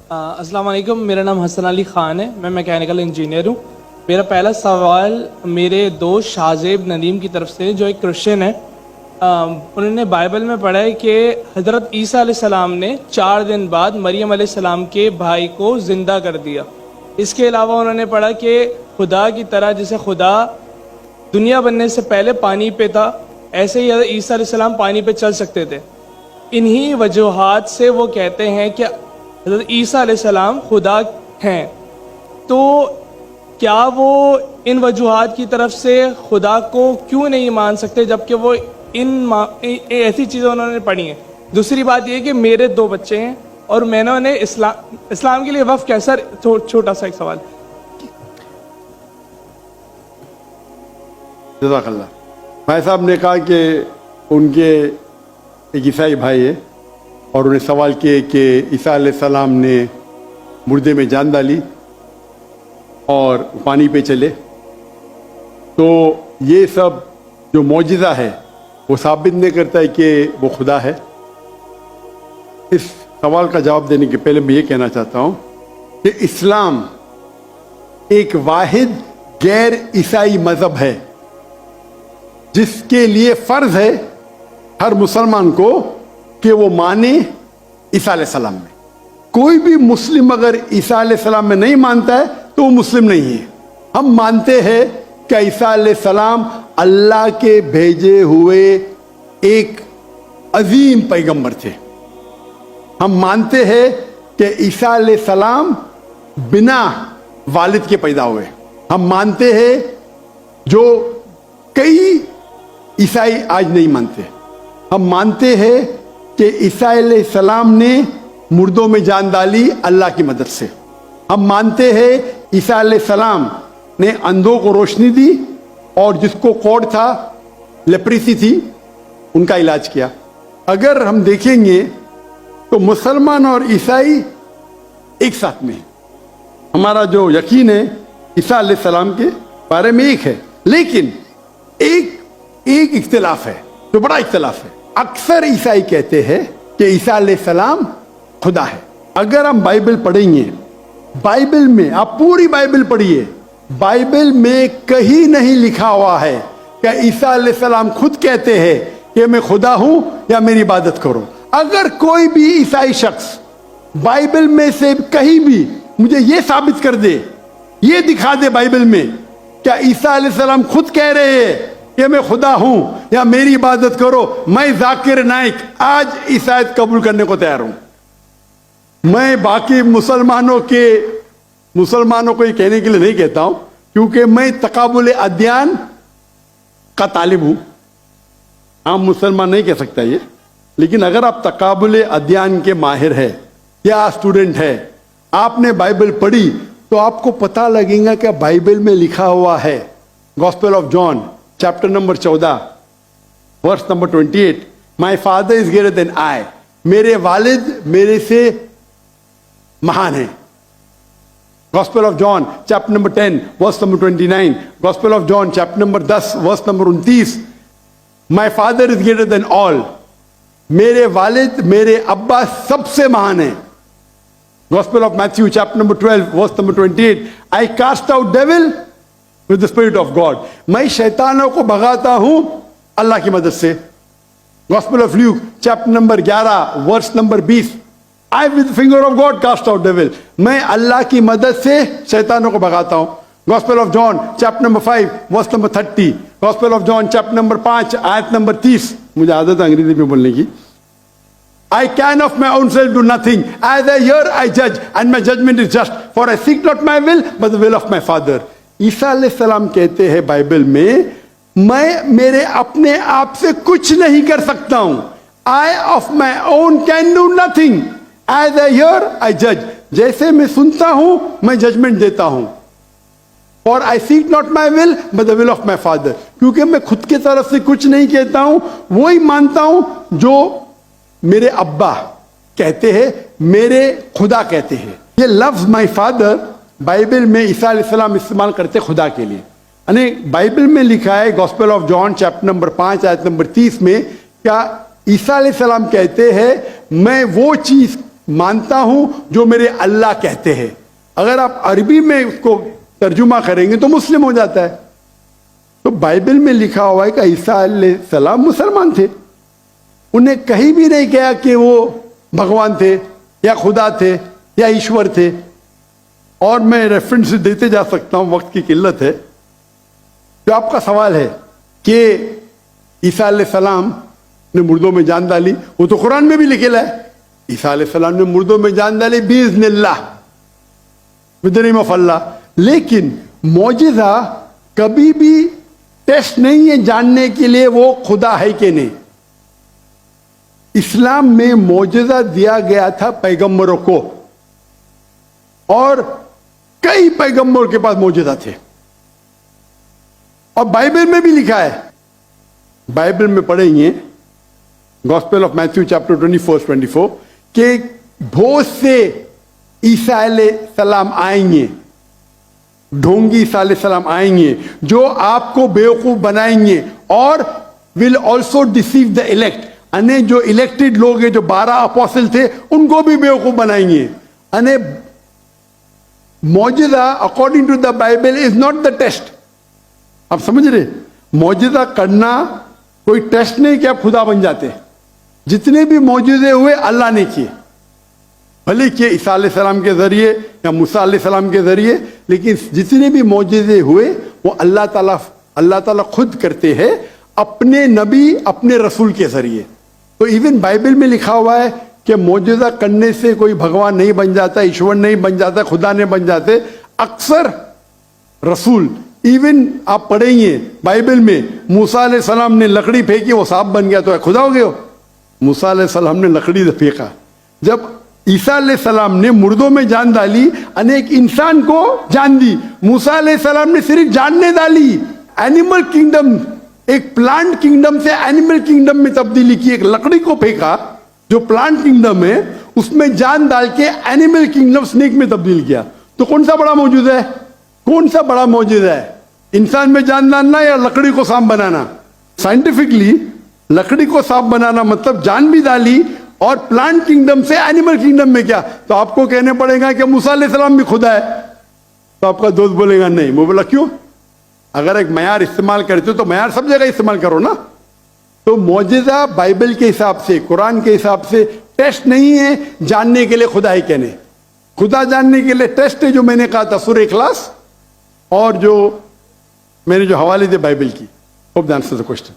السلام علیکم، میرا نام حسن علی خان ہے، میں میکینیکل انجینئر ہوں۔ میرا پہلا سوال میرے دوست شاہزیب ندیم کی طرف سے جو ایک کرسچن ہے، انہوں نے بائبل میں پڑھا ہے کہ حضرت عیسیٰ علیہ السلام نے 4 دن بعد مریم علیہ السلام کے بھائی کو زندہ کر دیا۔ اس کے علاوہ انہوں نے پڑھا کہ خدا کی طرح جیسے خدا دنیا بننے سے پہلے پانی پہ تھا، ایسے ہی حضرت عیسیٰ علیہ السلام پانی پہ چل سکتے تھے۔ انہی وجوہات سے وہ کہتے ہیں کہ حضرت عیسیٰ علیہ السلام خدا ہیں، تو کیا وہ ان وجوہات کی طرف سے خدا کو کیوں نہیں مان سکتے جبکہ وہ ایسی چیزیں انہوں نے پڑھی ہیں؟ دوسری بات یہ کہ میرے 2 بچے ہیں اور میں نے انہیں اسلام کے لیے وقف کیا؟ سر چھوٹا سا ایک سوال۔ جزاک اللہ۔ بھائی صاحب نے کہا کہ ان کے ایک عیسائی بھائی ہے اور انہیں سوال کیے کہ عیسیٰ علیہ السلام نے مردے میں جان ڈالی اور پانی پہ چلے، تو یہ سب جو معجزہ ہے وہ ثابت نہیں کرتا ہے کہ وہ خدا ہے؟ اس سوال کا جواب دینے کے پہلے میں یہ کہنا چاہتا ہوں کہ اسلام ایک واحد غیر عیسائی مذہب ہے جس کے لیے فرض ہے ہر مسلمان کو کہ وہ مانے عیسیٰ علیہ السلام میں۔ کوئی بھی مسلم اگر عیسیٰ علیہ السلام میں نہیں مانتا ہے تو وہ مسلم نہیں ہے۔ ہم مانتے ہیں کہ عیسیٰ علیہ السلام اللہ کے بھیجے ہوئے ایک عظیم پیغمبر تھے۔ ہم مانتے ہیں کہ عیسیٰ علیہ السلام بنا والد کے پیدا ہوئے۔ ہم مانتے ہیں جو کئی عیسائی آج نہیں مانتے۔ ہم مانتے ہیں کہ عیسیٰ علیہ السلام نے مردوں میں جان ڈالی اللہ کی مدد سے۔ ہم مانتے ہیں عیسیٰ علیہ السلام نے اندھوں کو روشنی دی اور جس کو کوڑ تھا، لیپریسی تھی، ان کا علاج کیا۔ اگر ہم دیکھیں گے تو مسلمان اور عیسائی ایک ساتھ میں ہیں۔ ہمارا جو یقین ہے عیسیٰ علیہ السلام کے بارے میں ایک ہے، لیکن ایک اختلاف ہے جو بڑا اختلاف ہے۔ اکثر عیسائی کہتے ہیں کہ عیسیٰ علیہ السلام خدا ہے۔ اگر ہم بائبل پڑھیں گے، بائبل میں آپ پوری بائبل پڑھیے، بائبل میں کہیں نہیں لکھا ہوا ہے کہ عیسیٰ علیہ السلام خود کہتے ہیں کہ میں خدا ہوں یا میری عبادت کرو۔ اگر کوئی بھی عیسائی شخص بائبل میں سے کہیں بھی مجھے یہ ثابت کر دے، یہ دکھا دے بائبل میں کیا عیسیٰ علیہ السلام خود کہہ رہے ہیں کہ میں خدا ہوں یا میری عبادت کرو، میں ذاکر نائک آج عیسائیت قبول کرنے کو تیار ہوں۔ میں باقی مسلمانوں کو یہ کہنے کے لیے نہیں کہتا ہوں، کیونکہ میں تقابل ادیان کا طالب ہوں۔ عام مسلمان نہیں کہہ سکتا یہ، لیکن اگر آپ تقابل ادیان کے ماہر ہے یا اسٹوڈنٹ ہے، آپ نے بائبل پڑھی تو آپ کو پتہ لگے گا کہ بائبل میں لکھا ہوا ہے، gospel of John chapter number 14 verse number 28، my father is greater than I, میرے والد میرے سے مہان ہیں۔ Gospel of John chapter number 10 verse number 29، Gospel of John chapter number 10 verse number 29، my father is greater than all, میرے والد میرے ابا سب سے مہان ہیں۔ Gospel of Matthew chapter number 12 verse number 28، I cast out dual with the spirit of God، میں شیطانوں کو بھگاتا ہوں اللہ کی مدد سے۔ Gospel of Luke chapter number 11 verse number 20، I with the finger of God cast out devil، میں اللہ کی مدد سے شیطانوں کو بھگاتا ہوں۔ Gospel of John chapter number 5 verse number 30، gospel of John chapter number 5 آیت نمبر 30، مجھے عادت ہے انگریزی میں بولنے کی۔ I can of my own self do nothing, as I hear I judge, and my judgment is just, for I seek not my will but the will of my Father۔ عیسیٰ علیہ السلام کہتے ہیں بائبل میں، میں میرے اپنے آپ سے کچھ نہیں کر سکتا ہوں۔ I of my own can do nothing, as I hear I judge، جیسے میں سنتا ہوں میں ججمنٹ دیتا ہوں۔ For I seek not my will but the will of my Father، کیونکہ میں خود کے طرف سے کچھ نہیں کہتا ہوں، وہی مانتا ہوں جو میرے ابا کہتے ہیں، میرے خدا کہتے ہیں۔ یہ لفظ مائی فادر بائبل میں عیسیٰ علیہ السلام استعمال کرتے خدا کے لیے، یعنی بائبل میں لکھا ہے gospel of John chapter number 5 آیت نمبر 30 میں، کیا عیسیٰ علیہ السلام کہتے ہیں میں وہ چیز مانتا ہوں جو میرے اللہ کہتے ہیں. اگر آپ عربی میں اس کو ترجمہ کریں گے تو مسلم ہو جاتا ہے. تو بائبل میں لکھا ہوا ہے کہ عیسیٰ علیہ السلام مسلمان تھے. انہیں کہیں بھی نہیں کہا کہ وہ بھگوان تھے یا خدا تھے یا ایشور تھے. اور میں ریفرنس دیتے جا سکتا ہوں, وقت کی قلت ہے. جو آپ کا سوال ہے کہ عیسیٰ علیہ السلام نے مردوں میں جان ڈالی, وہ تو قرآن میں بھی لکھا ہے. عیسیٰ علیہ السلام نے مردوں میں جان ڈالی باذن اللہ, ود دی نیم آف اللہ. لیکن معجزہ کبھی بھی ٹیسٹ نہیں ہے جاننے کے لیے وہ خدا ہے کہ نہیں. اسلام میں معجزہ دیا گیا تھا پیغمبروں کو, اور کئی پیغمبروں کے پاس معجزہ تھے. اور بائبل میں بھی لکھا ہے, بائبل میں پڑھیں گے گاسپل آف میتھیو چیپٹر 24 کہ بہت سے عیسیٰ علیہ السلام آئیں گے, ڈھونگی عیسیٰ علیہ السلام آئیں گے جو آپ کو بیوقوف بنائیں گے, اور will also deceive the elect. انہیں جو الیکٹڈ لوگ ہیں, جو 12 اپوسل تھے, ان کو بھی بیوقوف بنائیں گے. انہیں معجزہ according to the Bible is not the test. آپ سمجھ رہے, معجزہ کرنا کوئی ٹیسٹ نہیں کہ آپ خدا بن جاتے. جتنے بھی معجزے ہوئے اللہ نے کیے, بھلے کہ عیسیٰ علیہ السلام کے ذریعے یا موسیٰ علیہ السلام کے ذریعے, لیکن جتنے بھی معجزے ہوئے وہ اللہ تعالیٰ خود کرتے ہیں اپنے نبی, اپنے رسول کے ذریعے. تو ایون بائبل میں لکھا ہوا ہے کہ معجزہ کرنے سے کوئی بھگوان نہیں بن جاتا, ایشور نہیں بن جاتا, خدا نہیں بن جاتے. اکثر رسول, ایون آپ پڑھیں گے بائبل میں, موسیٰ علیہ السلام نے لکڑی پھینکی, وہ سانپ بن گیا, تو خدا ہو گیا. موسیٰ علیہ السلام نے لکڑی پھینکا. جب عیسیٰ علیہ السلام نے مردوں میں جان ڈالی, ایک انسان کو جان دی. موسیٰ علیہ السلام نے صرف جاننے ڈالی. اینیمل کنگڈم, ایک پلانٹ کنگڈم سے اینیمل کنگڈم میں تبدیلی کی. ایک لکڑی کو پھینکا جو پلانٹ کنگڈم ہے, اس میں جان ڈال کے اینیمل کنگڈم سنیک میں تبدیل کیا. تو کون سا بڑا معجزہ ہے؟ کون سا بڑا معجزہ ہے, انسان میں جان ڈالنا یا لکڑی کو سانپ بنانا؟ سائنٹیفکلی لکڑی کو سانپ بنانا مطلب جان بھی ڈالی, اور پلانٹ کنگڈم سے اینیمل کنگڈم میں کیا. تو آپ کو کہنے پڑے گا کہ موسیٰ علیہ السلام بھی خدا ہے. تو آپ کا دوست بولے گا نہیں. میں بولا کیوں؟ اگر ایک معیار استعمال کرتے ہو تو معیار سب جگہ استعمال کرو نا. تو معجزہ بائبل کے حساب سے, قرآن کے حساب سے ٹیسٹ نہیں ہے جاننے کے لیے خدا ہے کہنے. خدا جاننے کے لیے ٹیسٹ ہے جو میں نے کہا تھا سورہ اخلاص, اور جو میں نے جو حوالے دے بائبل کی. Hope the answer the question.